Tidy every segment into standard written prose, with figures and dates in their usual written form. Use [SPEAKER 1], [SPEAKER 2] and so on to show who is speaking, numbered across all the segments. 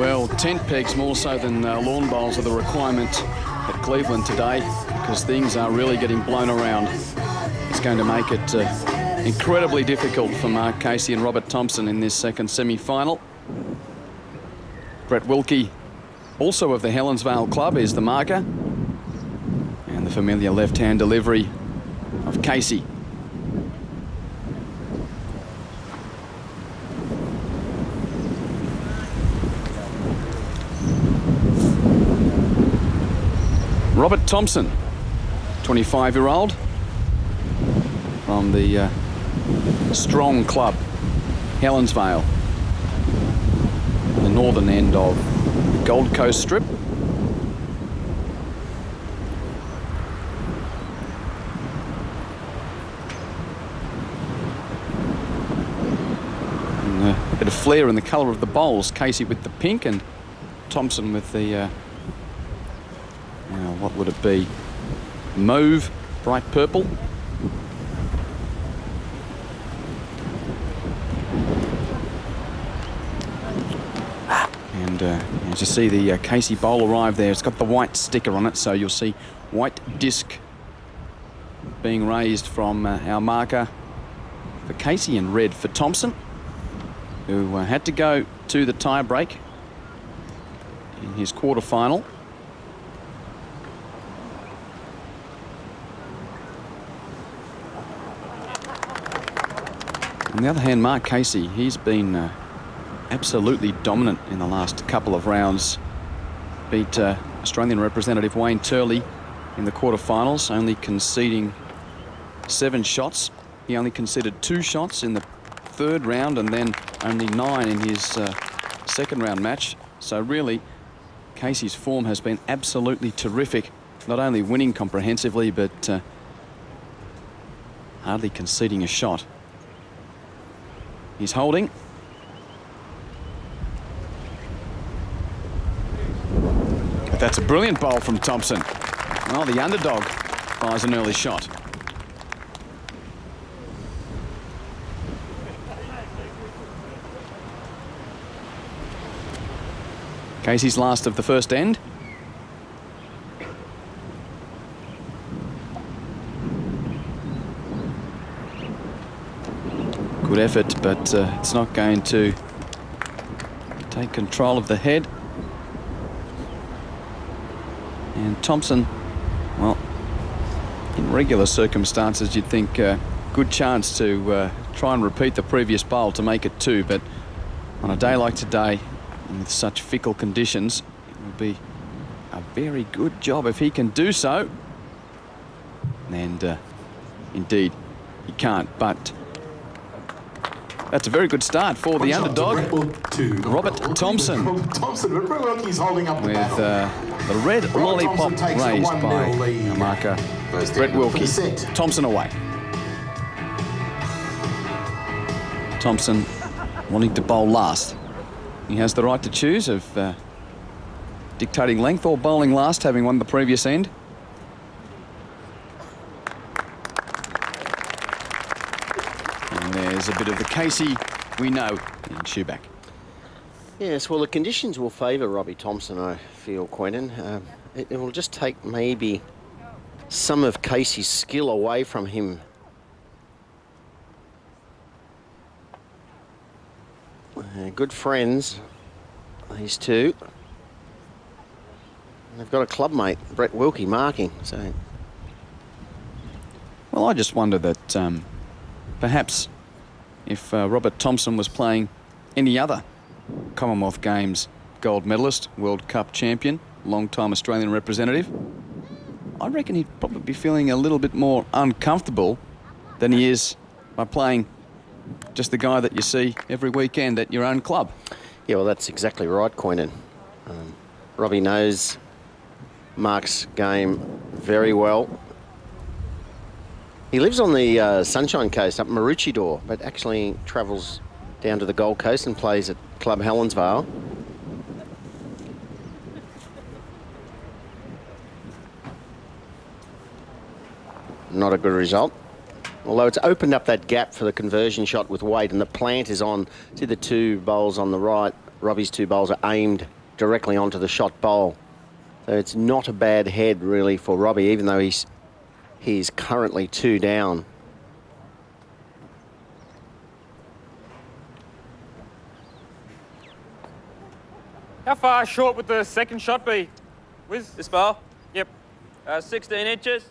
[SPEAKER 1] Well, tent pegs more so than lawn bowls are the requirement at Cleveland today, because things are really getting blown around. It's going to make it incredibly difficult for Mark Casey and Robert Thompson in this second semi-final. Brett Wilkie, also of the Helensvale Club, is the marker. And the familiar left-hand delivery of Casey. Robert Thompson, 25-year-old from the strong club, Helensvale, the northern end of the Gold Coast Strip. And a bit of flair in the colour of the bowls, Casey with the pink and Thompson with the what would it be? Mauve, bright purple. And as you see the Casey bowl arrive there, it's got the white sticker on it, so you'll see white disc being raised from our marker for Casey and red for Thompson, who had to go to the tie break in his quarter-final. On the other hand, Mark Casey, he's been absolutely dominant in the last couple of rounds. Beat Australian representative Wayne Turley in the quarterfinals, only conceding 7 shots. He only conceded 2 shots in the third round and then only 9 in his second round match. So really, Casey's form has been absolutely terrific, not only winning comprehensively, but hardly conceding a shot. He's holding. But that's a brilliant bowl from Thompson. Well, the underdog fires an early shot. Casey's last of the first end. Good effort, but it's not going to take control of the head. And Thompson, well, in regular circumstances, you'd think good chance to try and repeat the previous bowl to make it 2, but on a day like today, and with such fickle conditions, it would be a very good job if he can do so. And indeed, he can't, but that's a very good start for the underdog, Robert Thompson, with the red lollipop raised by our marker, Brett Wilkie. Thompson away. Thompson wanting to bowl last. He has the right to choose of dictating length or bowling last, having won the previous end. There's a bit of the Casey we know in shoeback.
[SPEAKER 2] Yes, well, the conditions will favour Robbie Thompson, I feel, Quentin. It will just take maybe some of Casey's skill away from him. Good friends, these two. They've got a clubmate, Brett Wilkie, marking. So,
[SPEAKER 1] well, I just wonder that perhaps if Robert Thompson was playing any other Commonwealth Games gold medalist, World Cup champion, long-time Australian representative, I reckon he'd probably be feeling a little bit more uncomfortable than he is by playing just the guy that you see every weekend at your own club.
[SPEAKER 2] Yeah, well, that's exactly right, Quentin. Robbie knows Mark's game very well. He lives on the Sunshine Coast up Maroochydore, but actually travels down to the Gold Coast and plays at Club Helensvale. Not a good result. Although it's opened up that gap for the conversion shot with Wade, and the plant is on to the 2 bowls on the right Robbie's 2 bowls are aimed directly onto the shot bowl. So it's not a bad head, really, for Robbie, even though he's currently 2 down.
[SPEAKER 3] How far short would the second shot be? With
[SPEAKER 4] This bowl?
[SPEAKER 3] Yep.
[SPEAKER 4] 16 inches.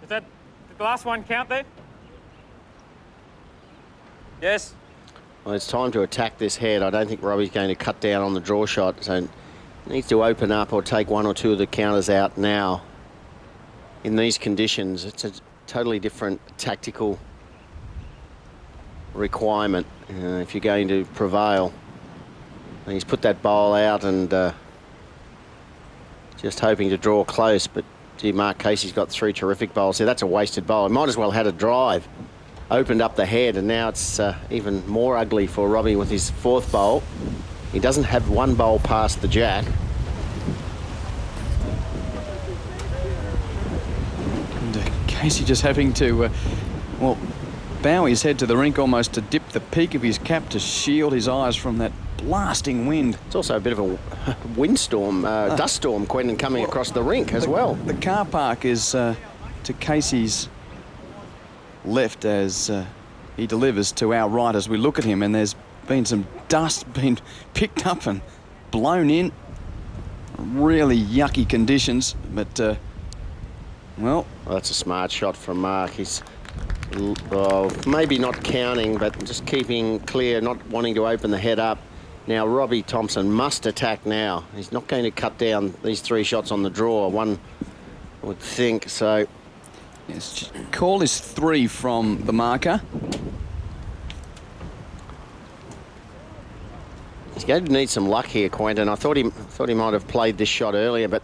[SPEAKER 3] Did the last one count there?
[SPEAKER 4] Yes.
[SPEAKER 2] Well, it's time to attack this head. I don't think Robbie's going to cut down on the draw shot, so needs to open up or take 1 or 2 of the counters out now. In these conditions, it's a totally different tactical requirement if you're going to prevail. And he's put that bowl out and just hoping to draw close, but gee, Mark Casey's got 3 terrific bowls here. That's a wasted bowl. He might as well had a drive, opened up the head, and now it's even more ugly for Robbie with his 4th bowl. He doesn't have 1 bowl past the jack.
[SPEAKER 1] And Casey just having to, well, bow his head to the rink almost to dip the peak of his cap to shield his eyes from that blasting wind.
[SPEAKER 2] It's also a bit of a windstorm, dust storm, Quentin, coming across the rink as well.
[SPEAKER 1] The car park is to Casey's left as he delivers to our right as we look at him, and there's been some dust being picked up and blown in. Really yucky conditions, but well,
[SPEAKER 2] that's a smart shot from Mark. He's maybe not counting, but just keeping clear, not wanting to open the head up. Now Robbie Thompson must attack now. He's not going to cut down these 3 shots on the draw, one would think. So
[SPEAKER 1] yes, call is 3 from the marker.
[SPEAKER 2] He's going to need some luck here, Quentin. I thought he might have played this shot earlier, but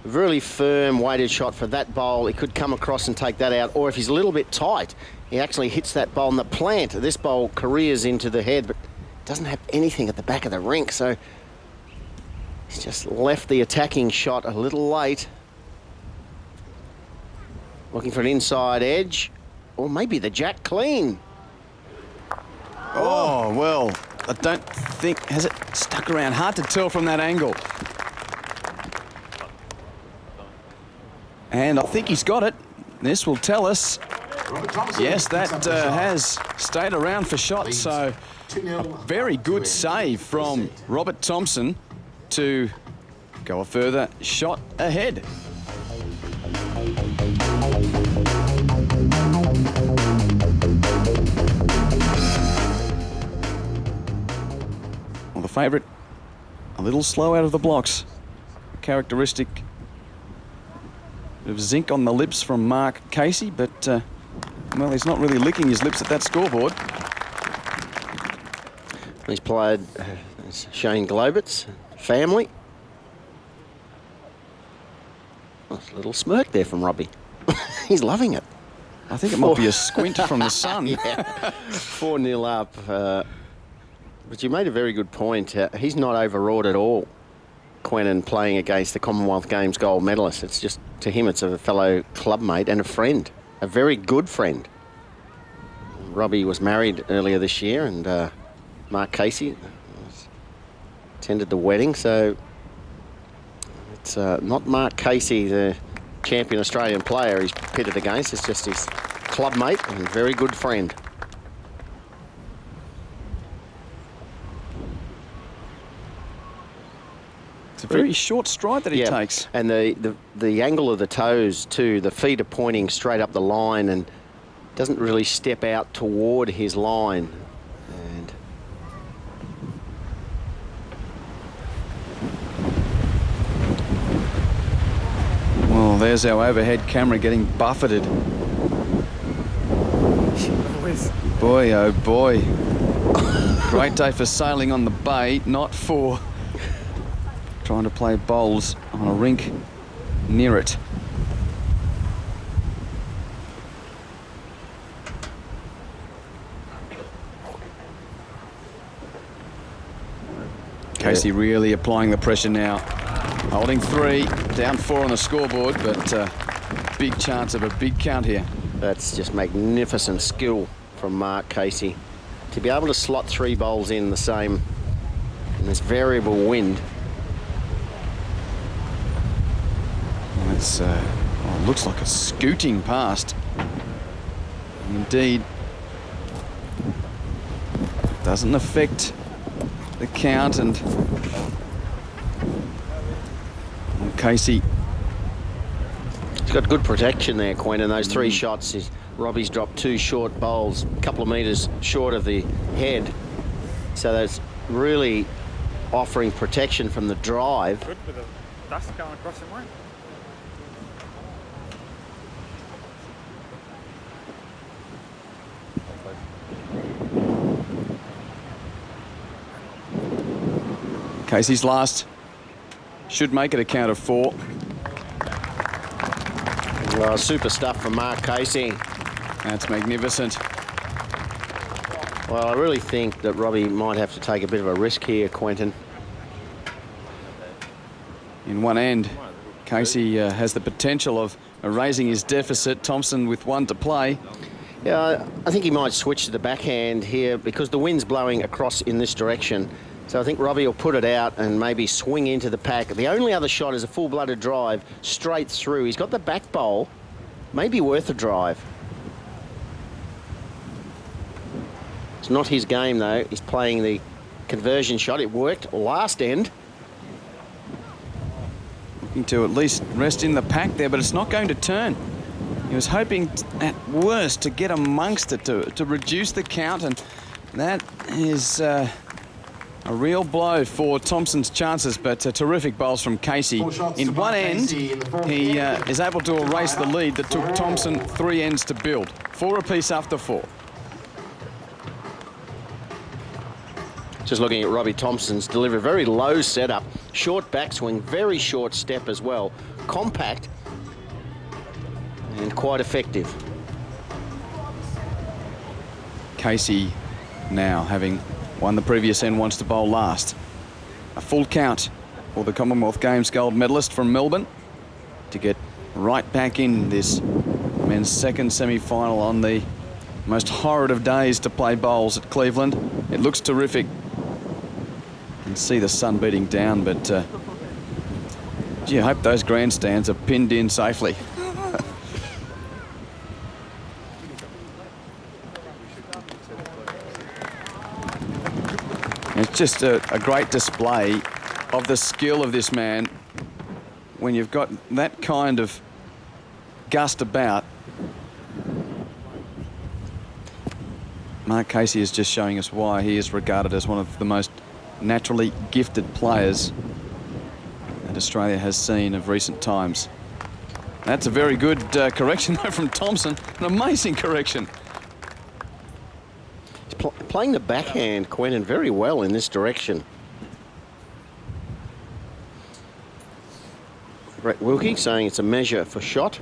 [SPEAKER 2] a really firm weighted shot for that bowl. He could come across and take that out, or if he's a little bit tight, he actually hits that bowl, and the plant this bowl careers into the head, but doesn't have anything at the back of the rink, so he's just left the attacking shot a little late. Looking for an inside edge, or maybe the jack clean.
[SPEAKER 1] Oh, well, I don't think, has it stuck around? Hard to tell from that angle. And I think he's got it. This will tell us. Yes, that has stayed around for shots, so a very good save from Robert Thompson to go a further shot ahead. Well, the favourite a little slow out of the blocks. Characteristic bit of zinc on the lips from Mark Casey, but well, he's not really licking his lips at that scoreboard.
[SPEAKER 2] He's played Shane Globert's family. Oh, there's a little smirk there from Robbie. He's loving it.
[SPEAKER 1] I think it might be a squint from the sun.
[SPEAKER 2] Yeah. 4-0 up. But you made a very good point. He's not overawed at all, Quentin, playing against the Commonwealth Games gold medalist. It's just, to him, it's a fellow clubmate and a friend, a very good friend. Robbie was married earlier this year, and Mark Casey attended the wedding, so it's not Mark Casey, the champion Australian player he's pitted against. It's just his clubmate and very good friend.
[SPEAKER 1] It's a very short stride that he takes.
[SPEAKER 2] And the angle of the toes too, the feet are pointing straight up the line and doesn't really step out toward his line. And
[SPEAKER 1] well, there's our overhead camera getting buffeted. Boy, oh boy. Great day for sailing on the bay, not for trying to play bowls on a rink near it. Casey really applying the pressure now. Holding 3, down 4 on the scoreboard, but big chance of a big count here.
[SPEAKER 2] that's just magnificent skill from Mark Casey to be able to slot 3 bowls in the same this variable wind.
[SPEAKER 1] And it's looks like a scooting past. Indeed, doesn't affect the count, and Casey.
[SPEAKER 2] He's got good protection there, Quinn, and those 3 shots. Robbie's dropped 2 short bowls, a couple of metres short of the head. So that's really offering protection from the drive.
[SPEAKER 3] Good with the dust going across him, mate.
[SPEAKER 1] Casey's last should make it a count of 4.
[SPEAKER 2] Well, super stuff from Mark Casey.
[SPEAKER 1] That's magnificent.
[SPEAKER 2] Well, I really think that Robbie might have to take a bit of a risk here, Quentin.
[SPEAKER 1] In one end, Casey has the potential of erasing his deficit. Thompson with 1 to play.
[SPEAKER 2] Yeah, I think he might switch to the backhand here because the wind's blowing across in this direction. So I think Robbie will put it out and maybe swing into the pack. The only other shot is a full-blooded drive straight through. He's got the back bowl, maybe worth a drive. It's not his game, though. He's playing the conversion shot. It worked last end.
[SPEAKER 1] Looking to at least rest in the pack there, but it's not going to turn. He was hoping at worst to get amongst it, to reduce the count, and that is a real blow for Thompson's chances, but terrific bowls from Casey. In one end, he is able to erase the lead that took Thompson 3 ends to build. 4 apiece after 4.
[SPEAKER 2] Just looking at Robbie Thompson's delivery, very low setup, short backswing, very short step as well, compact and quite effective.
[SPEAKER 1] Casey now, having won the previous end, wants to bowl last. A full count for the Commonwealth Games gold medalist from Melbourne to get right back in this men's second semi-final on the most horrid of days to play bowls at Cleveland. It looks terrific. You can see the sun beating down, but gee, I hope those grandstands are pinned in safely. It's just a great display of the skill of this man when you've got that kind of gust about. Mark Casey is just showing us why he is regarded as one of the most naturally gifted players that Australia has seen of recent times. That's a very good correction though from Thompson, an amazing correction.
[SPEAKER 2] Playing the backhand, Quentin, very well in this direction. Brett Wilkie saying it's a measure for shot.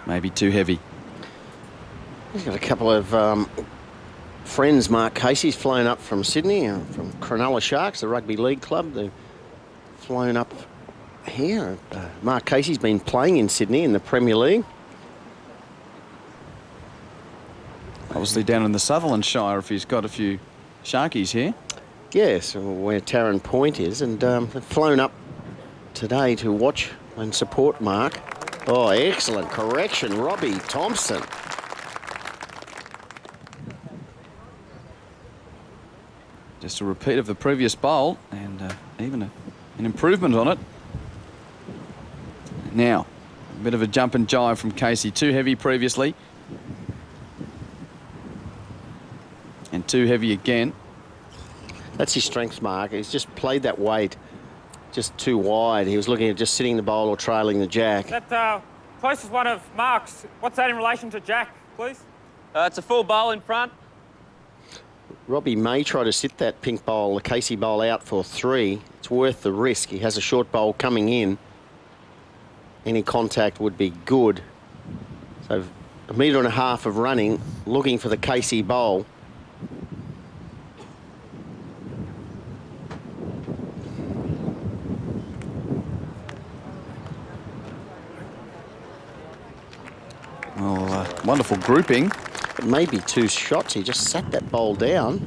[SPEAKER 1] Maybe too heavy.
[SPEAKER 2] He's got a couple of friends. Mark Casey's flown up from Sydney, from Cronulla Sharks, the rugby league club. They've flown up here. Mark Casey's been playing in Sydney in the Premier League.
[SPEAKER 1] Obviously down in the Sutherland Shire if he's got a few Sharkies here.
[SPEAKER 2] Yes, where Tarrant Point is, and they've flown up today to watch and support Mark. Oh, excellent correction, Robbie Thompson.
[SPEAKER 1] Just a repeat of the previous bowl, and even an improvement on it. Now, a bit of a jump and jive from Casey. Too heavy previously. And too heavy again.
[SPEAKER 2] That's his strength, Mark. He's just played that weight just too wide. He was looking at just sitting the bowl or trailing the jack.
[SPEAKER 3] That closest one of Mark's, what's that in relation to Jack, please?
[SPEAKER 4] It's a full bowl in front.
[SPEAKER 2] Robbie may try to sit that pink bowl, the Casey bowl, out for 3. It's worth the risk. He has a short bowl coming in. Any contact would be good. So 1.5 meters of running, looking for the Casey bowl.
[SPEAKER 1] Well, wonderful grouping.
[SPEAKER 2] It may be 2 shots. He just sat that bowl down.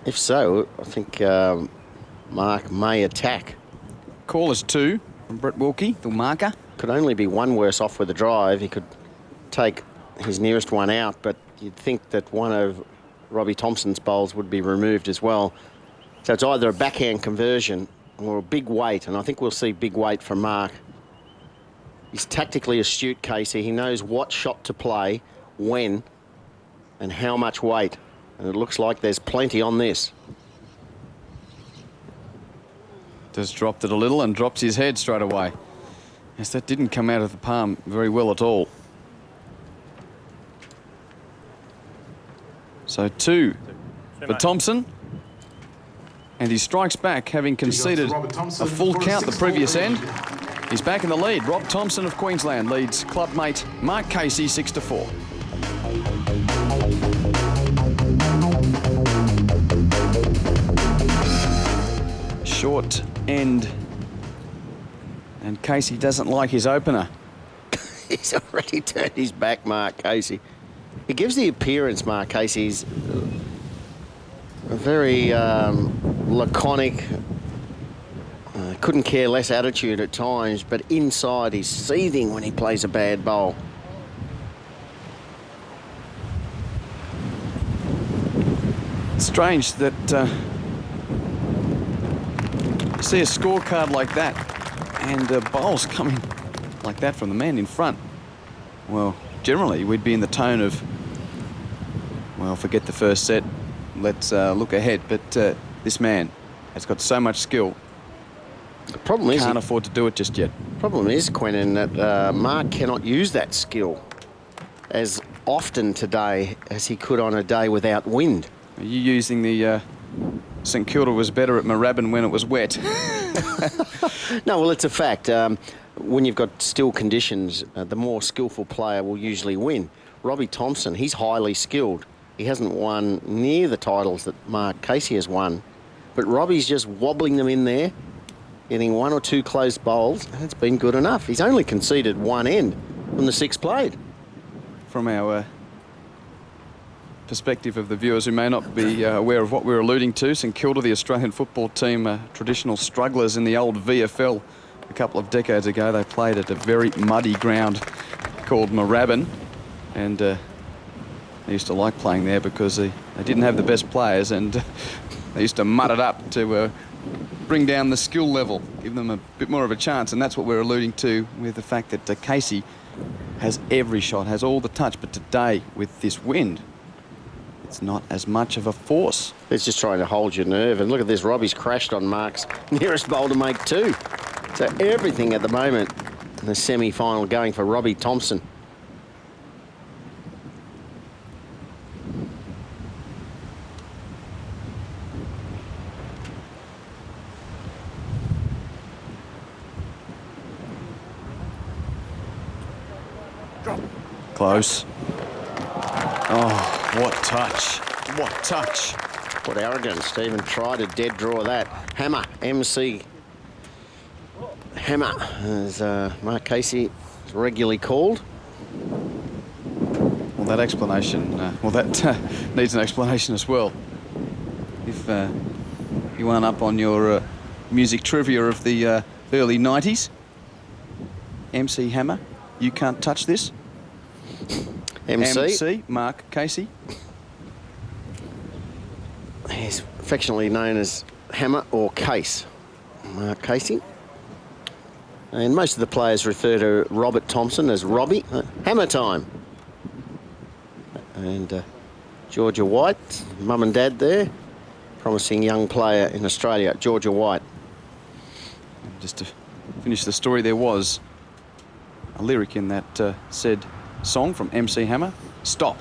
[SPEAKER 2] If so, I think Mark may attack.
[SPEAKER 1] Call is 2 from Brett Wilkie, the marker.
[SPEAKER 2] Could only be 1 worse off with a drive. He could take his nearest one out, but you'd think that one of Robbie Thompson's bowls would be removed as well. So it's either a backhand conversion or a big weight, and I think we'll see big weight from Mark. He's tactically astute, Casey. He knows what shot to play, when, and how much weight. And it looks like there's plenty on this.
[SPEAKER 1] Just dropped it a little and drops his head straight away. Yes, that didn't come out of the palm very well at all. So 2 for Thompson. And he strikes back, having conceded a full count the previous end. He's back in the lead. Rob Thompson of Queensland leads clubmate Mark Casey 6-4. Short end. And Casey doesn't like his opener.
[SPEAKER 2] He's already turned his back, Mark Casey. He gives the appearance, Mark Casey's a very laconic, couldn't care less attitude at times, but inside he's seething when he plays a bad bowl.
[SPEAKER 1] It's strange that you see a scorecard like that and bowls coming like that from the man in front. Well, generally we'd be in the tone of, well, forget the first set, let's look ahead. But this man has got so much skill.
[SPEAKER 2] The problem is
[SPEAKER 1] can't afford to do it just yet.
[SPEAKER 2] Problem is, Quentin, that Mark cannot use that skill as often today as he could on a day without wind.
[SPEAKER 1] Are you using the St Kilda was better at Moorabbin when it was wet?
[SPEAKER 2] No, well, it's a fact. When you've got still conditions, the more skillful player will usually win. Robbie Thompson, he's highly skilled. He hasn't won near the titles that Mark Casey has won. But Robbie's just wobbling them in there, getting 1 or 2 close bowls, and it's been good enough. He's only conceded 1 end from the 6 played.
[SPEAKER 1] From our perspective of the viewers who may not be aware of what we're alluding to, St Kilda, the Australian football team, traditional strugglers in the old VFL a couple of decades ago. They played at a very muddy ground called Moorabbin, and they used to like playing there because they didn't have the best players, and they used to mud it up to bring down the skill level, give them a bit more of a chance. And that's what we're alluding to with the fact that Casey has every shot, has all the touch, but today with this wind, it's not as much of a force.
[SPEAKER 2] It's just trying to hold your nerve. And look at this, Robbie's crashed on Mark's nearest bowl to make 2. So everything at the moment in the semi-final going for Robbie Thompson.
[SPEAKER 1] Close. Oh, what touch. What touch.
[SPEAKER 2] What arrogance to even try to dead draw that. Hammer, MC. Hammer, as Mark Casey is regularly called.
[SPEAKER 1] Well, that explanation, that needs an explanation as well. If you aren't up on your music trivia of the early 90s, MC Hammer, you can't touch this. MC, Mark Casey.
[SPEAKER 2] He's affectionately known as Hammer or Case. Mark Casey. And most of the players refer to Robert Thompson as Robbie. Hammer time. And Georgia White, mum and dad there. Promising young player in Australia, Georgia White.
[SPEAKER 1] Just to finish the story, there was a lyric in that said song from MC Hammer, stop,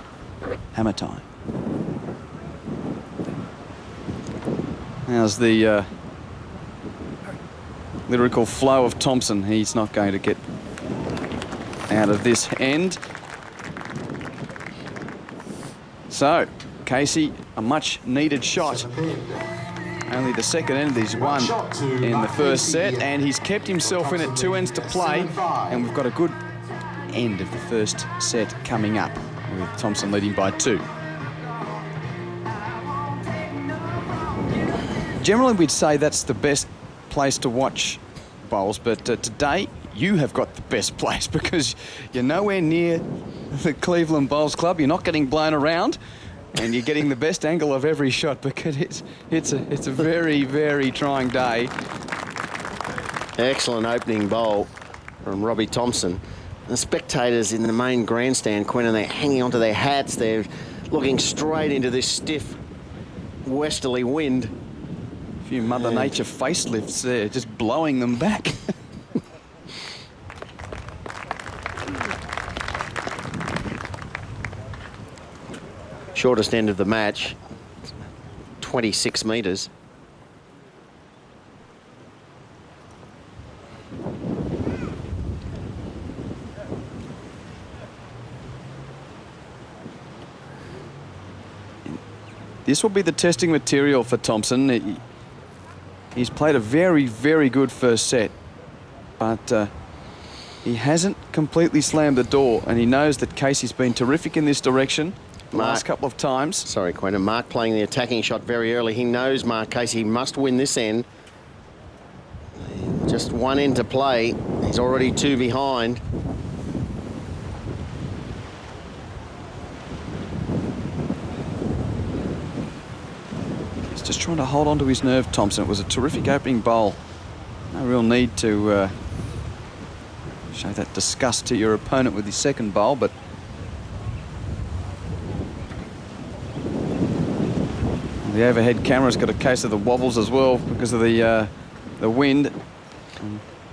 [SPEAKER 1] hammer time. How's the lyrical flow of Thompson? He's not going to get out of this end. So, Casey, a much needed shot. Only the second end he's won in the first set, and he's kept himself in at 2 ends to play, and we've got a good end of the first set coming up with Thompson leading by 2. Generally, we'd say that's the best place to watch bowls, but today you have got the best place because you're nowhere near the Cleveland Bowls Club. You're not getting blown around, and you're getting the best angle of every shot because it's a very, very trying day.
[SPEAKER 2] Excellent opening bowl from Robbie Thompson. The spectators in the main grandstand, Quinn, and they're hanging onto their hats. They're looking straight into this stiff westerly wind.
[SPEAKER 1] A few Mother Nature facelifts there, just blowing them back.
[SPEAKER 2] Shortest end of the match, 26 metres.
[SPEAKER 1] This will be the testing material for Thompson. He's played a very, very good first set, but he hasn't completely slammed the door, and he knows that Casey's been terrific in this direction the last couple of times.
[SPEAKER 2] Sorry, Quinn. And Mark playing the attacking shot very early. He knows Mark Casey must win this end. Just 1 end to play. He's already 2 behind.
[SPEAKER 1] Just trying to hold on to his nerve, Thompson. It was a terrific opening bowl. No real need to show that disgust to your opponent with his second bowl, but the overhead camera's got a case of the wobbles as well because of the wind.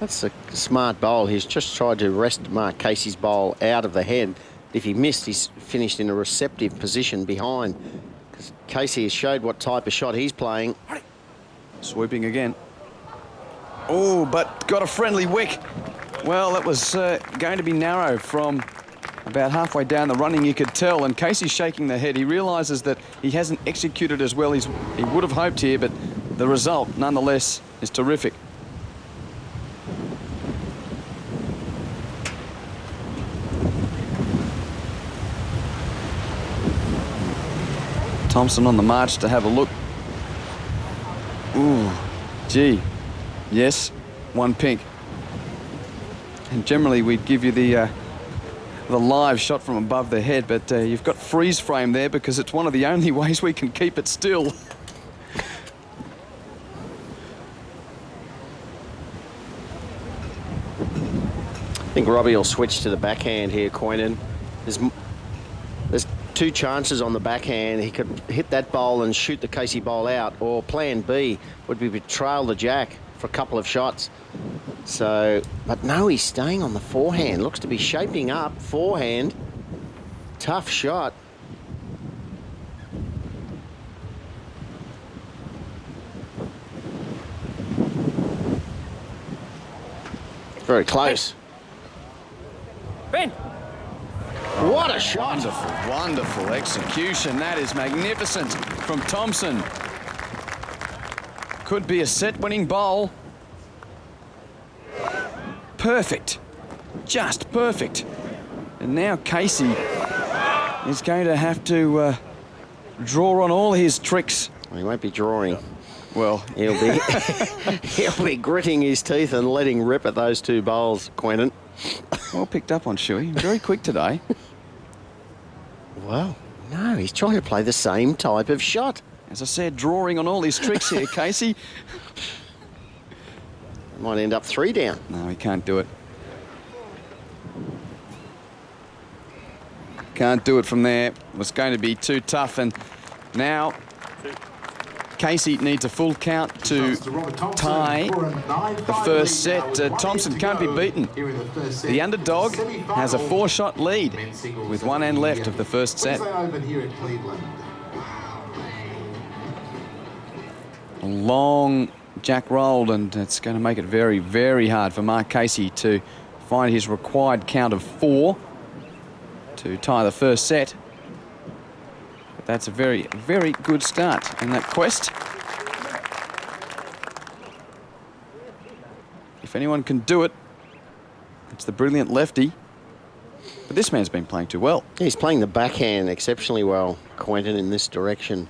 [SPEAKER 2] That's a smart bowl. He's just tried to rest Mark Casey's bowl out of the head. If he missed, he's finished in a receptive position behind. Casey has showed what type of shot he's playing.
[SPEAKER 1] Swooping again. Oh, but got a friendly wick. Well, that was going to be narrow from about halfway down the running, you could tell, and Casey's shaking the head. He realises that he hasn't executed as well as he would have hoped here, but the result, nonetheless, is terrific. Thompson on the march to have a look. Ooh, gee, yes, 1 pink. And generally we'd give you the live shot from above the head, but you've got freeze frame there because it's one of the only ways we can keep it still.
[SPEAKER 2] I think Robbie will switch to the backhand here, Queenan. There's 2 chances on the backhand. He could hit that bowl and shoot the Casey bowl out, or plan B would be to trail the jack for a couple of shots. So, but no, he's staying on the forehand. Looks to be shaping up. Forehand. Tough shot. Very close.
[SPEAKER 3] Ben.
[SPEAKER 2] What a shot.
[SPEAKER 1] Wonderful, wonderful execution. That is magnificent from Thompson. Could be a set-winning bowl. Perfect. Just perfect. And now Casey is going to have to draw on all his tricks.
[SPEAKER 2] He won't be drawing.
[SPEAKER 1] Well,
[SPEAKER 2] He'll be he'll be gritting his teeth and letting rip at those 2 bowls, Quentin.
[SPEAKER 1] well picked up on Shuey. Very quick today.
[SPEAKER 2] Well, no, he's trying to play the same type of shot.
[SPEAKER 1] As I said, drawing on all his tricks here, Casey.
[SPEAKER 2] Might end up 3 down.
[SPEAKER 1] No, he can't do it. Can't do it from there. It was going to be too tough, and now Casey needs a full count to tie the first set. Thompson can't be beaten. The underdog has a 4-shot lead with 1 end left of the first set. A long jack rolled, and it's going to make it very, very hard for Mark Casey to find his required count of 4 to tie the first set. But that's a very, very good start in that quest. If anyone can do it, it's the brilliant lefty. But this man's been playing too well.
[SPEAKER 2] He's playing the backhand exceptionally well, Quentin, in this direction.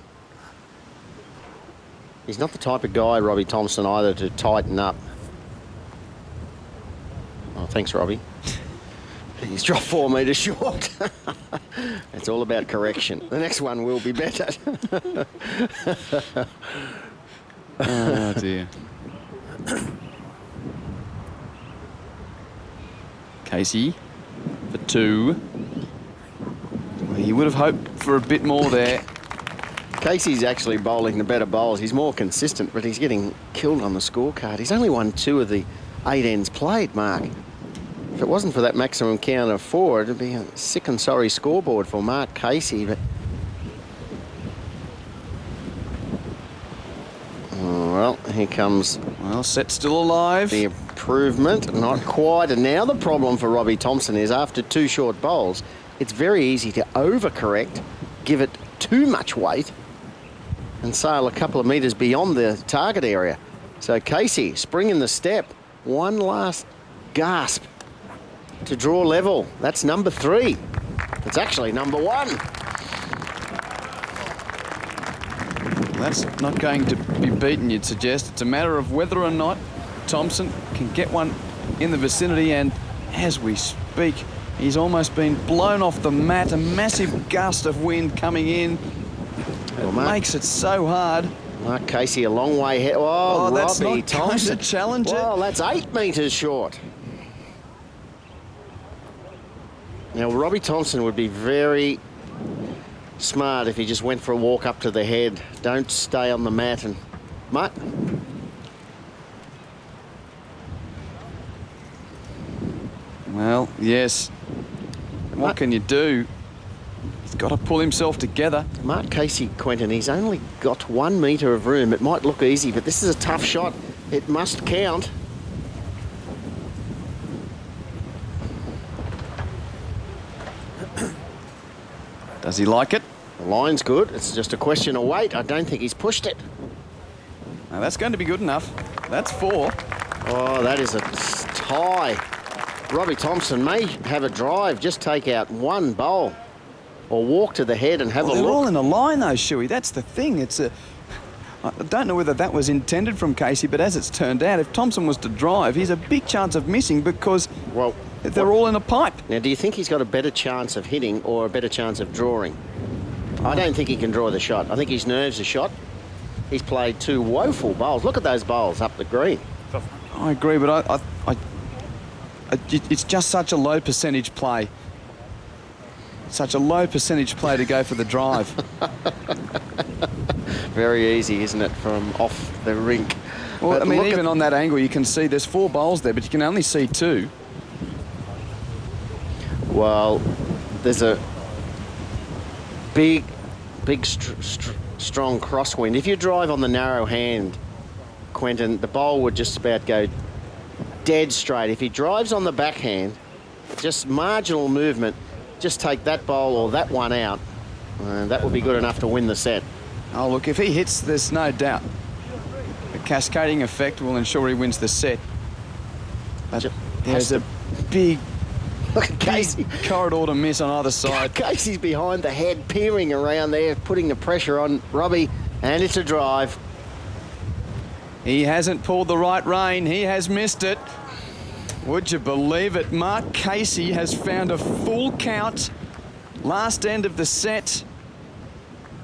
[SPEAKER 2] He's not the type of guy, Robbie Thompson, either, to tighten up. Oh, thanks, Robbie. He's dropped 4 metres short. It's all about correction. The next one will be better.
[SPEAKER 1] Oh, dear. Casey for 2. Well, he would have hoped for a bit more there.
[SPEAKER 2] Casey's actually bowling the better bowls. He's more consistent, but he's getting killed on the scorecard. He's only won 2 of the 8 ends played, Mark. If it wasn't for that maximum count of 4, it'd be a sick and sorry scoreboard for Mark Casey. But well, here comes.
[SPEAKER 1] Well, set still alive.
[SPEAKER 2] The improvement, not quite. And now the problem for Robbie Thompson is after 2 short bowls, it's very easy to overcorrect, give it too much weight, and sail a couple of metres beyond the target area. So Casey, spring in the step. One last gasp to draw level. That's number 3. It's actually number 1.
[SPEAKER 1] That's not going to be beaten, you'd suggest. It's a matter of whether or not Thompson can get one in the vicinity, and as we speak, he's almost been blown off the mat. A massive gust of wind coming in. It makes it so hard.
[SPEAKER 2] Mark Casey a long way ahead. Oh,
[SPEAKER 1] that's
[SPEAKER 2] Robbie
[SPEAKER 1] not going
[SPEAKER 2] Thompson.
[SPEAKER 1] to challenge it.
[SPEAKER 2] Well, that's 8 metres short. Now, Robbie Thompson would be very smart if he just went for a walk up to the head. Don't stay on the mat and mutt.
[SPEAKER 1] Well, yes. What can you do? He's got to pull himself together.
[SPEAKER 2] Mark Casey, Quentin, he's only got 1 metre of room. It might look easy, but this is a tough shot. It must count.
[SPEAKER 1] Does he like it?
[SPEAKER 2] The line's good. It's just a question of weight. I don't think he's pushed it.
[SPEAKER 1] Now, that's going to be good enough. That's 4.
[SPEAKER 2] Oh, that is a tie. Robbie Thompson may have a drive. Just take out 1 bowl or walk to the head and have a
[SPEAKER 1] They're
[SPEAKER 2] look.
[SPEAKER 1] all in a line, though, Shuey. That's the thing. I don't know whether that was intended from Casey, but as it's turned out, if Thompson was to drive, he's a big chance of missing because they're all in a pipe.
[SPEAKER 2] Now, do you think he's got a better chance of hitting or a better chance of drawing? I don't think he can draw the shot. I think his nerves are shot. He's played 2 woeful bowls. Look at those bowls up the green.
[SPEAKER 1] I agree, but it's just such a low percentage play. Such a low percentage play to go for the drive.
[SPEAKER 2] Very easy, isn't it, from off the rink?
[SPEAKER 1] Well,
[SPEAKER 2] But
[SPEAKER 1] I mean,
[SPEAKER 2] look
[SPEAKER 1] even
[SPEAKER 2] at-
[SPEAKER 1] on that angle, you can see there's 4 bowls there, but you can only see 2.
[SPEAKER 2] Well, there's a big, strong crosswind. If you drive on the narrow hand, Quentin, the bowl would just about go dead straight. If he drives on the backhand, just marginal movement, just take that bowl or that one out, and that would be good enough to win the set.
[SPEAKER 1] Oh, look, if he hits, there's no doubt the cascading effect will ensure he wins the set. But there's a big
[SPEAKER 2] Look at Casey.
[SPEAKER 1] corridor to miss on either side.
[SPEAKER 2] Casey's behind the head, peering around there, putting the pressure on Robbie, and it's a drive.
[SPEAKER 1] He hasn't pulled the right rein. He has missed it. Would you believe it? Mark Casey has found a full count last end of the set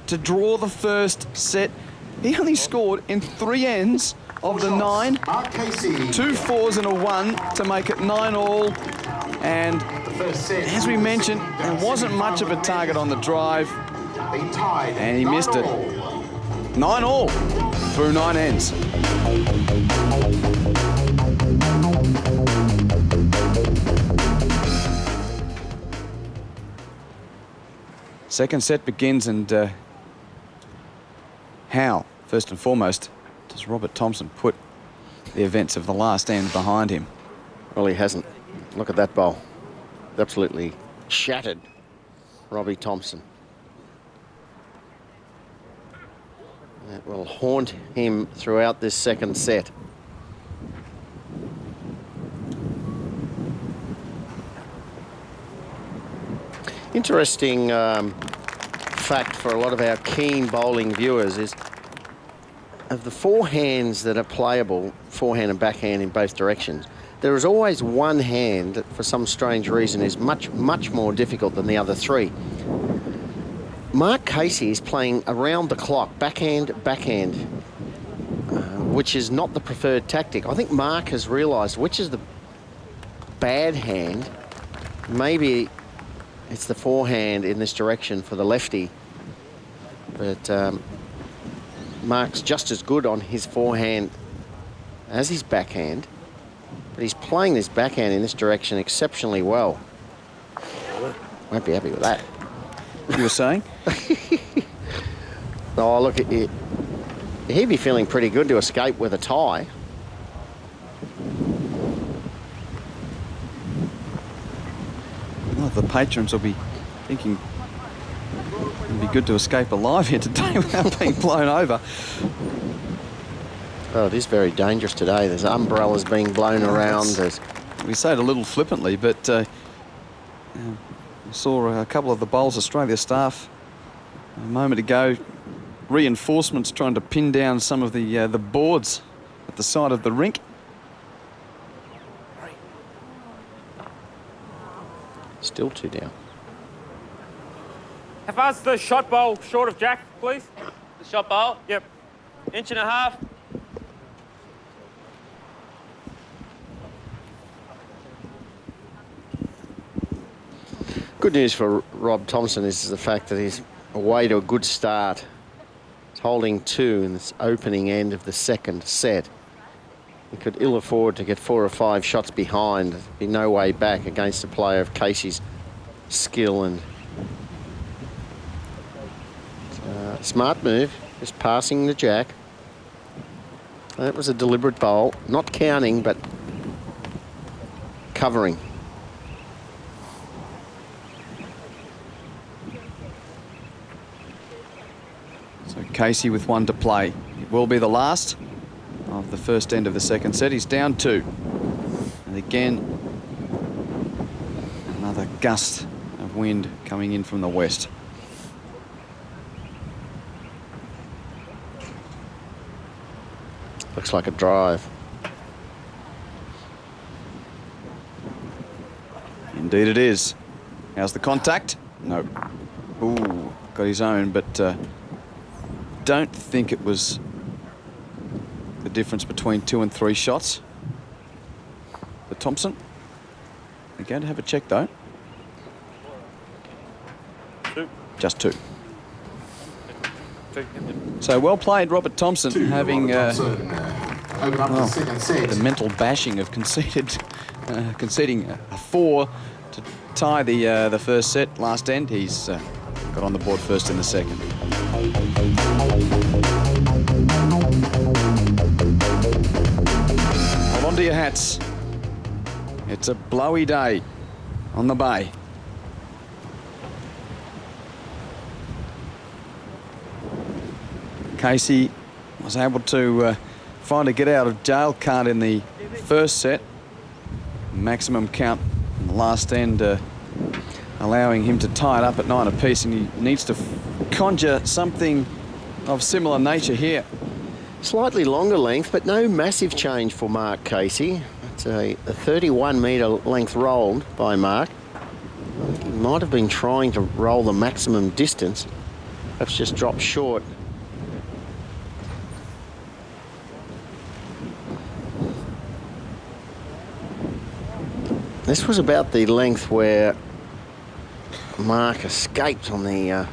[SPEAKER 1] to draw the first set. He only scored in 3 ends of the 9. 2 4s and a 1 to make it 9 all. And as we mentioned, there wasn't much of a target on the drive. And he missed it. 9 all through 9 ends. Second set begins, and how, first and foremost, does Robert Thompson put the events of the last end behind him?
[SPEAKER 2] Well, he hasn't. Look at that bowl. Absolutely shattered Robbie Thompson. It will haunt him throughout this second set. Interesting fact for a lot of our keen bowling viewers is of the forehands that are playable, forehand and backhand in both directions, there is always one hand that for some strange reason is much more difficult than the other three. Mark Casey is playing around the clock, backhand, which is not the preferred tactic. I think Mark has realised which is the bad hand. Maybe it's the forehand in this direction for the lefty. But Mark's just as good on his forehand as his backhand. But he's playing this backhand in this direction exceptionally well. Won't be happy with that.
[SPEAKER 1] You were saying?
[SPEAKER 2] Oh, look, he'd be feeling pretty good to escape with a tie.
[SPEAKER 1] Well, the patrons will be thinking it'd be good to escape alive here today without being blown over.
[SPEAKER 2] Oh, it is very dangerous today. There's umbrellas being blown around.
[SPEAKER 1] We say it a little flippantly, but we saw a couple of the Bowls Australia staff a moment ago. Reinforcements trying to pin down some of the boards at the side of the rink.
[SPEAKER 2] Still 2 down.
[SPEAKER 3] How far's the shot bowl short of Jack, please?
[SPEAKER 4] The shot bowl?
[SPEAKER 3] Yep.
[SPEAKER 4] 1.5 inches.
[SPEAKER 2] Good news for Rob Thompson is the fact that he's away to a good start. He's holding 2 in this opening end of the second set. He could ill afford to get 4 or 5 shots behind. There'd be no way back against a player of Casey's skill and smart move, just passing the jack. That was a deliberate bowl, not counting, but covering.
[SPEAKER 1] So Casey with 1 to play. It will be the last of the first end of the second set. He's down 2. And again, another gust of wind coming in from the west.
[SPEAKER 2] Looks like a drive.
[SPEAKER 1] Indeed it is. How's the contact? No. Ooh, got his own, but don't think it was the difference between 2 and 3 shots. But Thompson, they're going to have a check though.
[SPEAKER 3] 2.
[SPEAKER 1] Just 2.
[SPEAKER 3] 2.
[SPEAKER 1] So well played, Robert Thompson, having
[SPEAKER 5] Open up the second set.
[SPEAKER 1] the mental bashing of conceding a 4 to tie the first set last end. He's got on the board first in the second. Hold on to your hats. It's a blowy day on the bay. Casey was able to find a get out of jail card in the first set. Maximum count in the last end, allowing him to tie it up at 9 apiece, and he needs to conjure something of similar nature here.
[SPEAKER 2] Slightly longer length, but no massive change for Mark Casey. It's a 31-metre length rolled by Mark. He might have been trying to roll the maximum distance. Perhaps just dropped short. This was about the length where Mark escaped on the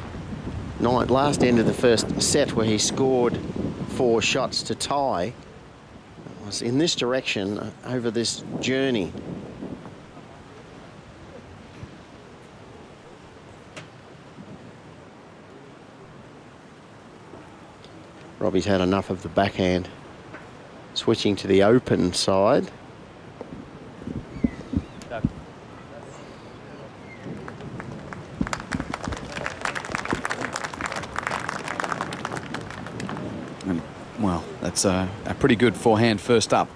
[SPEAKER 2] last end of the first set, where he scored 4 shots to tie. It was in this direction over this journey. Robbie's had enough of the backhand. Switching to the open side.
[SPEAKER 1] Well, that's a pretty good forehand first up.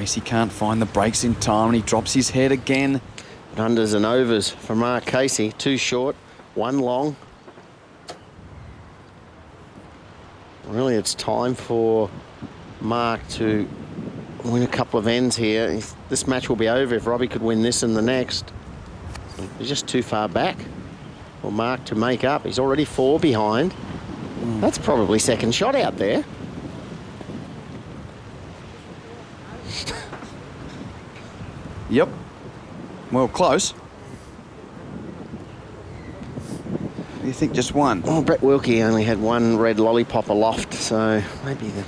[SPEAKER 1] Casey can't find the brakes in time and he drops his head again.
[SPEAKER 2] Unders and overs for Mark Casey. 2 short, 1 long. Really, it's time for Mark to win a couple of ends here. This match will be over if Robbie could win this and the next. He's just too far back for Mark to make up. He's already 4 behind. That's probably second shot out there.
[SPEAKER 1] Yep. Well, close. Do you think just one?
[SPEAKER 2] Well, Brett Wilkie only had 1 red lollipop aloft, so maybe the...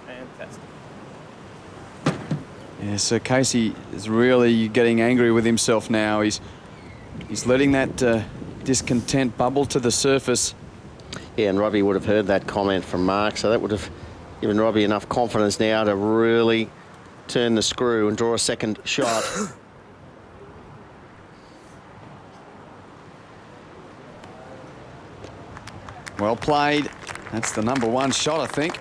[SPEAKER 3] Fantastic.
[SPEAKER 1] Yeah, so Casey is really getting angry with himself now. He's letting that discontent bubble to the surface.
[SPEAKER 2] Yeah, and Robbie would have heard that comment from Mark, so that would have given Robbie enough confidence now to really turn the screw and draw a second shot.
[SPEAKER 1] Well played. That's the #1 shot, I think.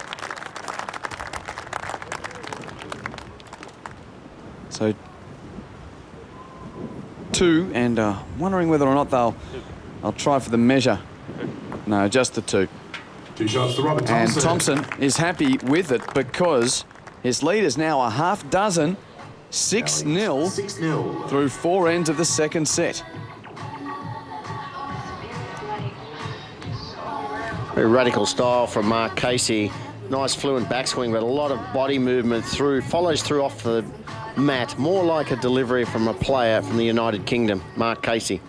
[SPEAKER 1] So 2, and wondering whether or not they'll try for the measure. No, just the 2.
[SPEAKER 5] 2 shots to Robert
[SPEAKER 1] And
[SPEAKER 5] Thompson.
[SPEAKER 1] Thompson is happy with it because his lead is now a half dozen, 6-0
[SPEAKER 5] 6-0.
[SPEAKER 1] through 4 ends of the second set.
[SPEAKER 2] Very radical style from Mark Casey. Nice fluent backswing, but a lot of body movement through, follows through off the mat, more like a delivery from a player from the United Kingdom, Mark Casey.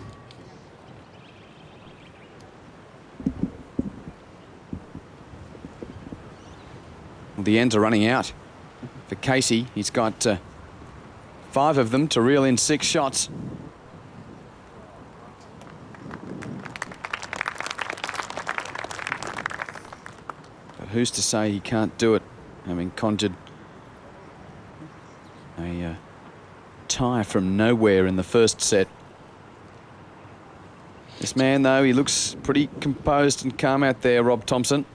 [SPEAKER 1] Well, the ends are running out for Casey. He's got 5 of them to reel in 6 shots. But who's to say he can't do it, having conjured a tie from nowhere in the first set. This man, though, he looks pretty composed and calm out there, Rob Thompson.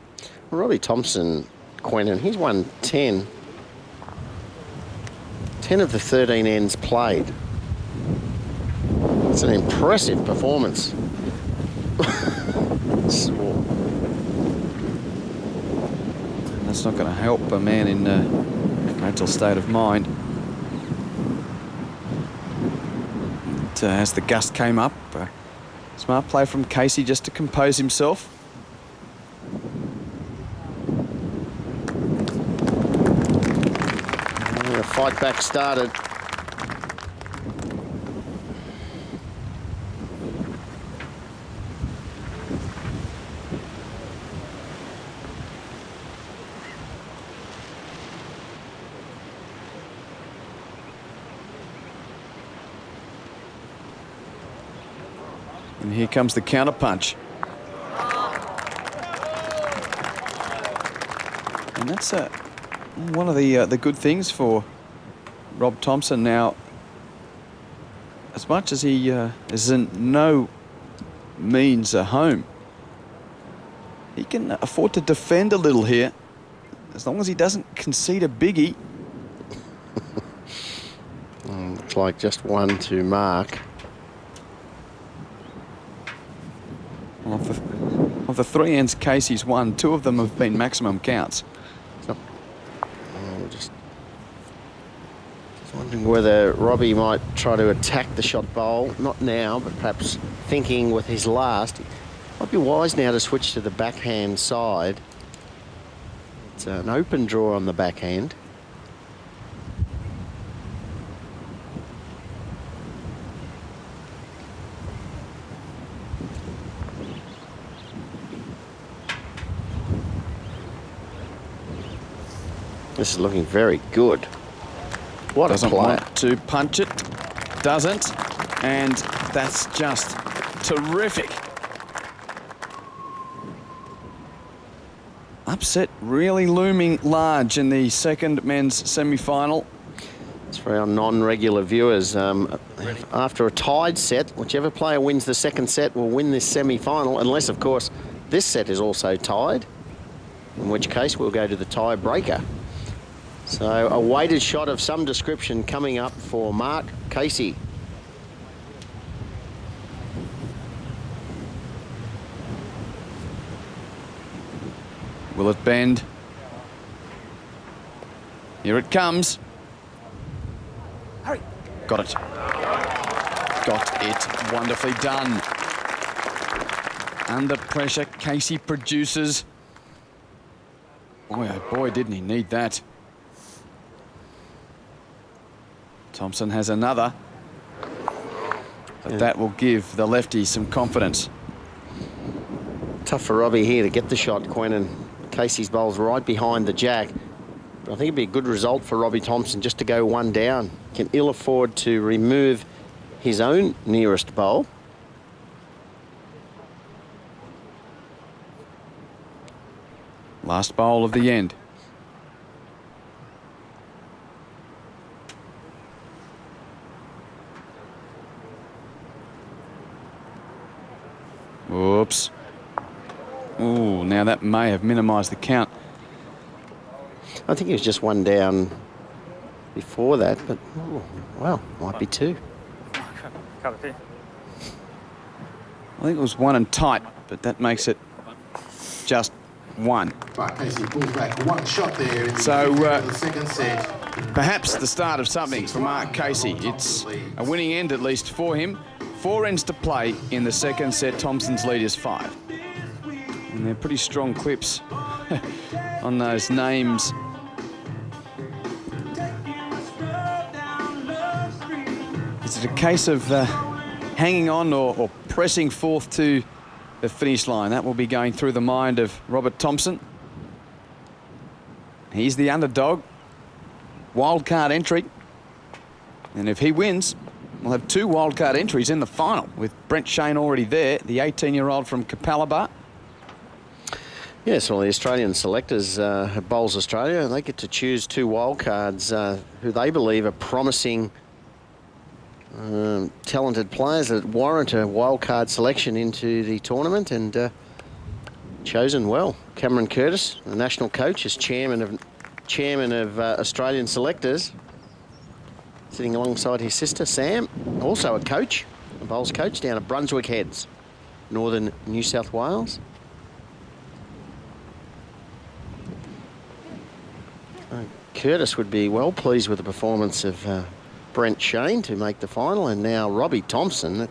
[SPEAKER 2] Robbie Thompson, Quentin, he's won 10. 10 of the 13 ends played. It's an impressive performance.
[SPEAKER 1] And that's not going to help a man in a mental state of mind. But, as the gust came up, smart play from Casey just to compose himself.
[SPEAKER 2] The fight back started.
[SPEAKER 1] And here comes the counter punch. And that's one of the good things for Rob Thompson now. As much as he is in no means a home, he can afford to defend a little here, as long as he doesn't concede a biggie.
[SPEAKER 2] Looks like just 1 to Mark.
[SPEAKER 1] Well, of the 3 ends Casey's won, 2 of them have been maximum counts.
[SPEAKER 2] Just wondering whether Robbie might try to attack the shot bowl. Not now, but perhaps thinking with his last. Might be wise now to switch to the backhand side. It's an open draw on the backhand. This is looking very good. What
[SPEAKER 1] Doesn't
[SPEAKER 2] a player.
[SPEAKER 1] want to punch it. Doesn't. And that's just terrific. Upset really looming large in the second men's semi-final.
[SPEAKER 2] It's For our non-regular viewers, after a tied set, whichever player wins the second set will win this semi-final, unless, of course, this set is also tied, in which case we'll go to the tie-breaker. So a weighted shot of some description coming up for Mark Casey.
[SPEAKER 1] Will it bend? Here it comes.
[SPEAKER 3] Hurry.
[SPEAKER 1] Got it. Got it. Wonderfully done. Under pressure, Casey produces. Boy, oh boy, didn't he need that. Thompson has another. But that will give the lefty some confidence.
[SPEAKER 2] Tough for Robbie here to get the shot, Quinn, and Casey's bowl's right behind the jack. But I think it'd be a good result for Robbie Thompson just to go one down. Can ill afford to remove his own nearest bowl.
[SPEAKER 1] Last bowl of the end. Whoops. Ooh, now that may have minimised the count.
[SPEAKER 2] I think he was just one down before that, but, oh, well, might be two.
[SPEAKER 3] Cut it here.
[SPEAKER 1] I think it was one and tight, but that makes it just one.
[SPEAKER 5] Right, Casey pulls back one shot there in the,
[SPEAKER 1] So,
[SPEAKER 5] the second set.
[SPEAKER 1] Perhaps the start of something for Mark Casey. It's a winning end, at least for him. 4 ends to play in the second set. Thompson's lead is 5. And they're pretty strong clips on those names. Is it a case of hanging on or pressing forth to the finish line? That will be going through the mind of Robert Thompson. He's the underdog. Wildcard entry. And if he wins, we'll have 2 wildcard entries in the final, with Brent Shane already there, the 18-year-old from Capalaba.
[SPEAKER 2] Yes, well, the Australian selectors have Bowls Australia, and they get to choose 2 wildcards who they believe are promising, talented players that warrant a wildcard selection into the tournament, and chosen well. Cameron Curtis, the national coach, is chairman of Australian selectors, sitting alongside his sister Sam, also a coach, a bowls coach down at Brunswick Heads, northern New South Wales. Curtis would be well pleased with the performance of Brent Shane to make the final, and now Robbie Thompson.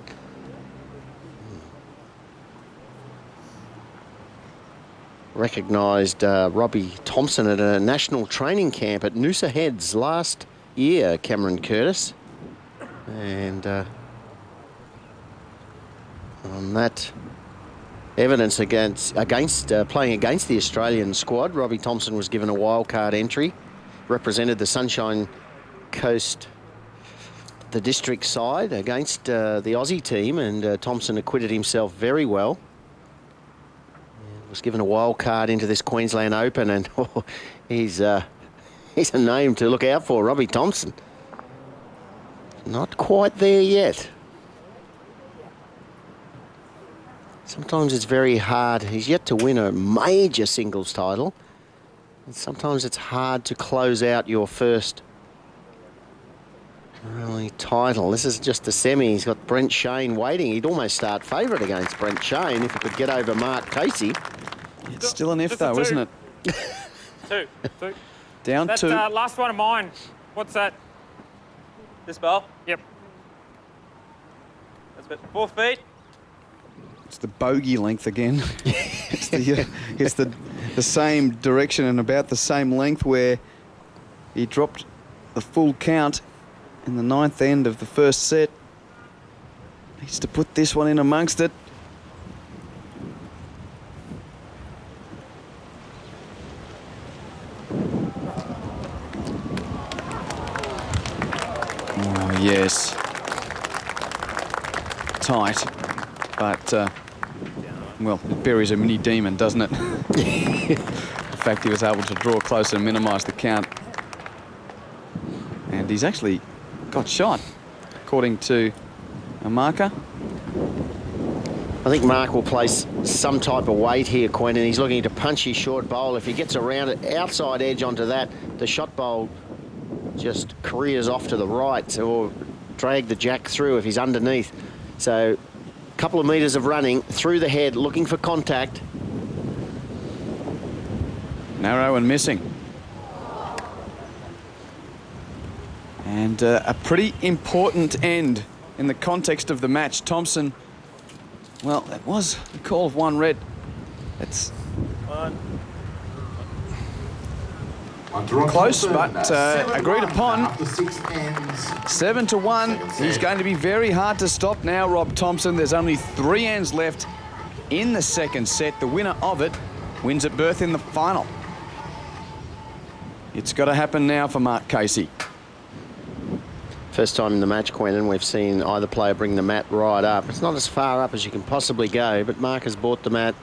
[SPEAKER 2] Recognised Robbie Thompson at a national training camp at Noosa Heads last year, Cameron Curtis. And on that evidence against playing against the Australian squad, Robbie Thompson was given a wildcard entry. Represented the Sunshine Coast, the district side, against the Aussie team, and Thompson acquitted himself very well. Was given a wild card into this Queensland Open, and he's a name to look out for, Robbie Thompson. Not quite there yet. Sometimes it's very hard. He's yet to win a major singles title. And sometimes it's hard to close out your first early title. This is just the semi. He's got Brent Shane waiting. He'd almost start favourite against Brent Shane if he could get over Mark Casey.
[SPEAKER 1] It's still an if, though, isn't it?
[SPEAKER 3] 2.
[SPEAKER 1] Down
[SPEAKER 3] That
[SPEAKER 1] 2.
[SPEAKER 3] last one of mine. What's that?
[SPEAKER 4] This bowl.
[SPEAKER 3] Yep.
[SPEAKER 4] That's about 4 feet.
[SPEAKER 1] It's the bogey length again. It's the same direction and about the same length, where he dropped the full count in the 9th end of the first set. Needs to put this one in amongst it. Oh, yes. Tight, but well, it buries a mini demon, doesn't it? The fact he was able to draw close and minimise the count. And he's actually got shot, according to a marker.
[SPEAKER 2] I think Mark will place some type of weight here, Quinn, and he's looking to punch his short bowl. If he gets around it, outside edge onto that, the shot bowl just careers off to the right, or drag the jack through if he's underneath. So a couple of metres of running through the head, looking for contact.
[SPEAKER 1] Narrow and missing. And a pretty important end in the context of the match. Thompson, well, it was a call of 1 red. It's close, but agreed upon. 7-1. He's going to be very hard to stop now, Rob Thompson. There's only 3 ends left in the second set. The winner of it wins at berth in the final. It's got to happen now for Mark Casey.
[SPEAKER 2] First time in the match, Quentin, we've seen either player bring the mat right up. It's not as far up as you can possibly go, but Mark has brought the mat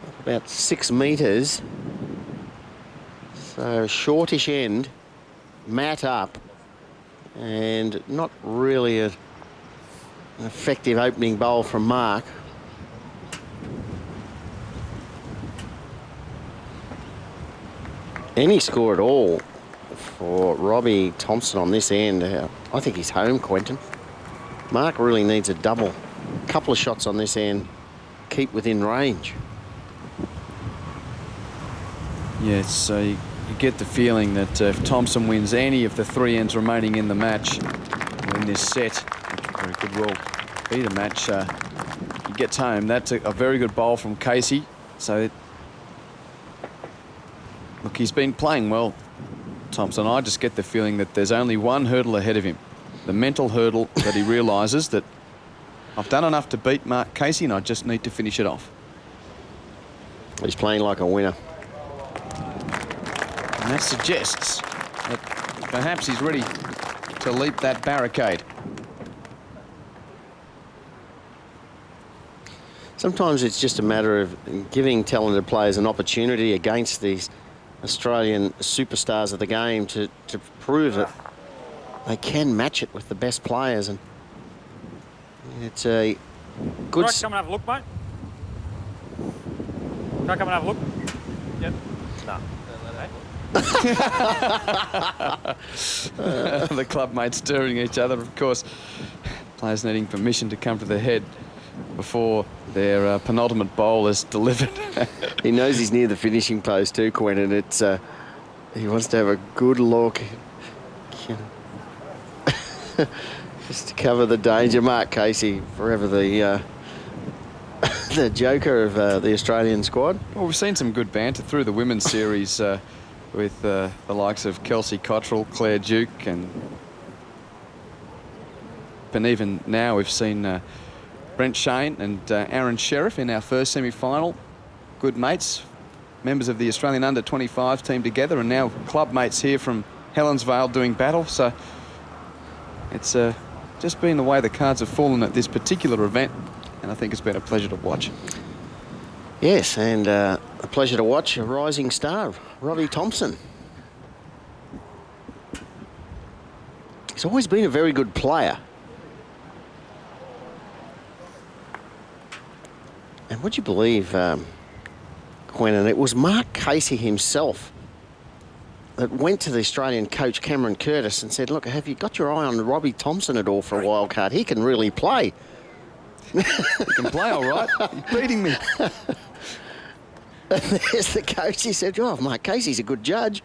[SPEAKER 2] up about 6 metres. So shortish end, mat up, and not really an effective opening bowl from Mark. Any score at all for Robbie Thompson on this end, I think he's home, Quentin. Mark really needs a double. A couple of shots on this end, keep within range.
[SPEAKER 1] Yes, so you get the feeling that if Thompson wins any of the 3 ends remaining in the match, or in this set, very good will be the match, he gets home. That's a very good bowl from Casey. So, look, he's been playing well, Thompson. I just get the feeling that there's only one hurdle ahead of him. The mental hurdle that he realises that I've done enough to beat Mark Casey and I just need to finish it off.
[SPEAKER 2] He's playing like a winner.
[SPEAKER 1] And that suggests that perhaps he's ready to leap that barricade.
[SPEAKER 2] Sometimes it's just a matter of giving talented players an opportunity against these Australian superstars of the game to prove that they can match it with the best players. And it's a good...
[SPEAKER 3] Can I come and have a look, mate? Can I come and have a look? Yep. No.
[SPEAKER 1] The club mates stirring each other, of course. Players needing permission to come to the head before their penultimate bowl is delivered.
[SPEAKER 2] He knows he's near the finishing post too, Quentin. It's he wants to have a good look. Just to cover the danger. Mark Casey, forever the the joker of the Australian squad.
[SPEAKER 1] Well, we've seen some good banter through the women's series with the likes of Kelsey Cottrell, Claire Duke, and even now we've seen Brent Shane and Aaron Sheriff in our first semi-final. Good mates, members of the Australian under-25 team together, and now club mates here from Helensvale doing battle. So it's just been the way the cards have fallen at this particular event, and I think it's been a pleasure to watch.
[SPEAKER 2] Yes, and a pleasure to watch a rising star, Robbie Thompson. He's always been a very good player. And would you believe, Quentin, it was Mark Casey himself that went to the Australian coach Cameron Curtis and said, look, have you got your eye on Robbie Thompson at all for a wild card? He can really play.
[SPEAKER 1] He can play all right. He's beating me.
[SPEAKER 2] And there's the coach. He said, oh, Mark Casey's a good judge.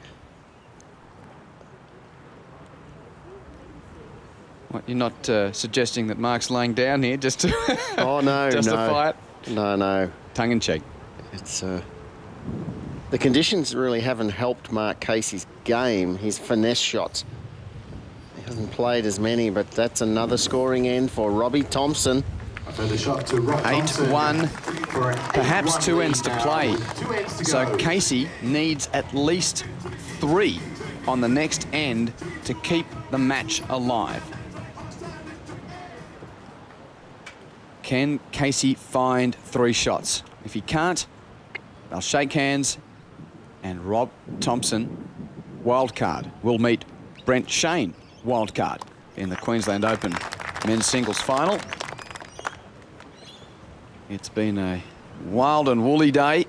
[SPEAKER 1] What, you're not suggesting that Mark's laying down here just to
[SPEAKER 2] oh, no,
[SPEAKER 1] justify it?
[SPEAKER 2] No.
[SPEAKER 1] Tongue in cheek.
[SPEAKER 2] It's the conditions really haven't helped Mark Casey's game, his finesse shots. He hasn't played as many, but that's another scoring end for Robbie Thompson.
[SPEAKER 1] 8-1, perhaps 2 ends to play. So Casey needs at least 3 on the next end to keep the match alive. Can Casey find 3 shots? If he can't, they'll shake hands, and Rob Thompson, wildcard, will meet Brent Shane wild card in the Queensland Open men's singles final. It's been a wild and woolly day.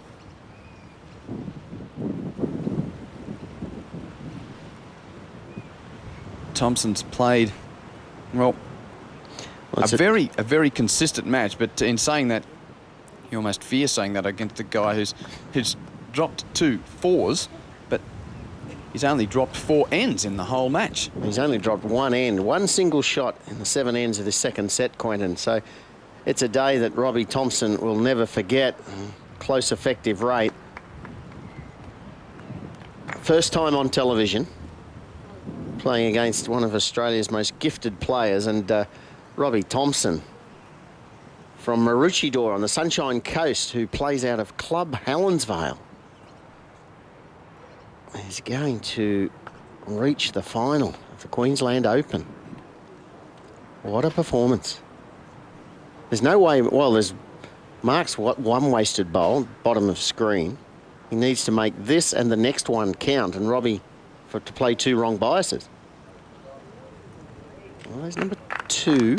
[SPEAKER 1] Thompson's played, well, a very consistent match, but in saying that, you almost fear saying that against a guy who's dropped 2 fours, but he's only dropped 4 ends in the whole match.
[SPEAKER 2] He's only dropped 1 end, 1 single shot in the 7 ends of the second set, Quentin. So it's a day that Robbie Thompson will never forget. Close effective rate. First time on television, playing against one of Australia's most gifted players, and Robbie Thompson from Maroochydore on the Sunshine Coast, who plays out of Club Helensvale, is going to reach the final of the Queensland Open. What a performance. There's no way, well, there's Mark's one wasted bowl, bottom of screen. He needs to make this and the next one count, and Robbie to play 2 wrong biases. Well, there's number 2.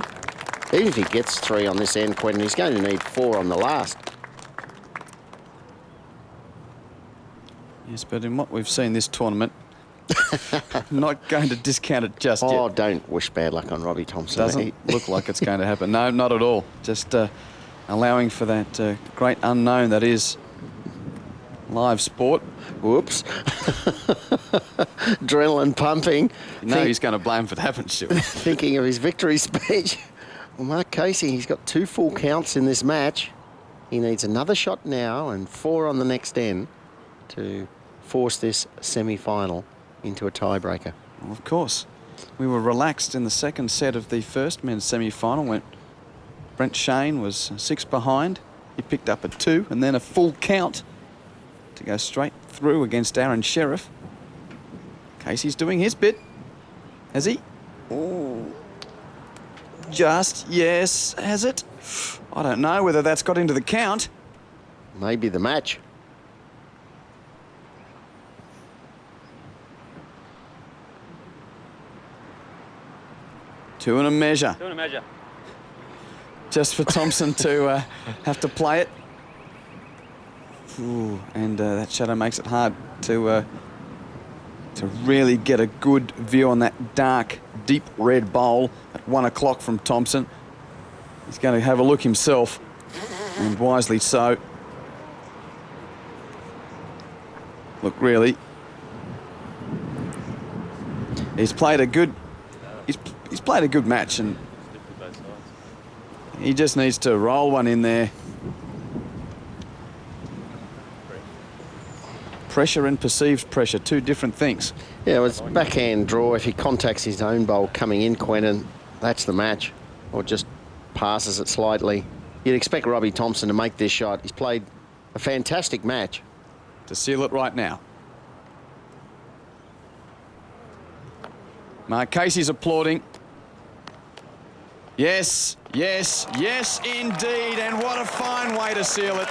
[SPEAKER 2] Even if he gets 3 on this end, Quentin, he's going to need 4 on the last.
[SPEAKER 1] Yes, but in what we've seen this tournament, not going to discount it just yet.
[SPEAKER 2] Oh, don't wish bad luck on Robbie Thompson.
[SPEAKER 1] Doesn't look like it's going to happen. No, not at all. Just allowing for that great unknown that is live sport.
[SPEAKER 2] Whoops. Adrenaline pumping.
[SPEAKER 1] No, he's going to blame for that, Stuart.
[SPEAKER 2] Thinking of his victory speech. Well, Mark Casey, he's got 2 full counts in this match. He needs another shot now and 4 on the next end to force this semi-final into a tiebreaker.
[SPEAKER 1] Well, of course. We were relaxed in the second set of the first men's semi-final when Brent Shane was 6 behind. He picked up a 2 and then a full count to go straight through against Aaron Sheriff. Casey's doing his bit. Has he? Oh, just, yes, has it? I don't know whether that's got into the count.
[SPEAKER 2] Maybe the match.
[SPEAKER 1] Two and a measure.
[SPEAKER 4] 2 and a measure.
[SPEAKER 1] Just for Thompson to have to play it. Ooh, and that shadow makes it hard to really get a good view on that dark, deep red bowl at 1 o'clock from Thompson. He's going to have a look himself, and wisely so. Look, really, he's played a good. He's played a good match, and he just needs to roll one in there. Pressure and perceived pressure, 2 different things.
[SPEAKER 2] Yeah, it was backhand draw. If he contacts his own bowl coming in, Quentin, that's the match. Or just passes it slightly. You'd expect Robbie Thompson to make this shot. He's played a fantastic match.
[SPEAKER 1] To seal it right now. Mark Casey's applauding. Yes, yes, yes, indeed. And what a fine way to seal it.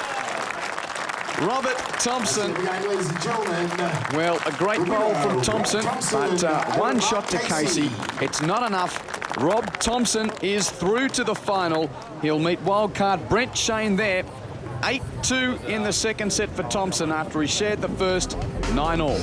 [SPEAKER 1] Robert Thompson.
[SPEAKER 5] Ladies and gentlemen,
[SPEAKER 1] Well, a great bowl from Thompson, but 1 shot to Casey. It's not enough. Rob Thompson is through to the final. He'll meet wildcard Brent Shane there. 8-2 in the second set for Thompson after he shared the first 9-all.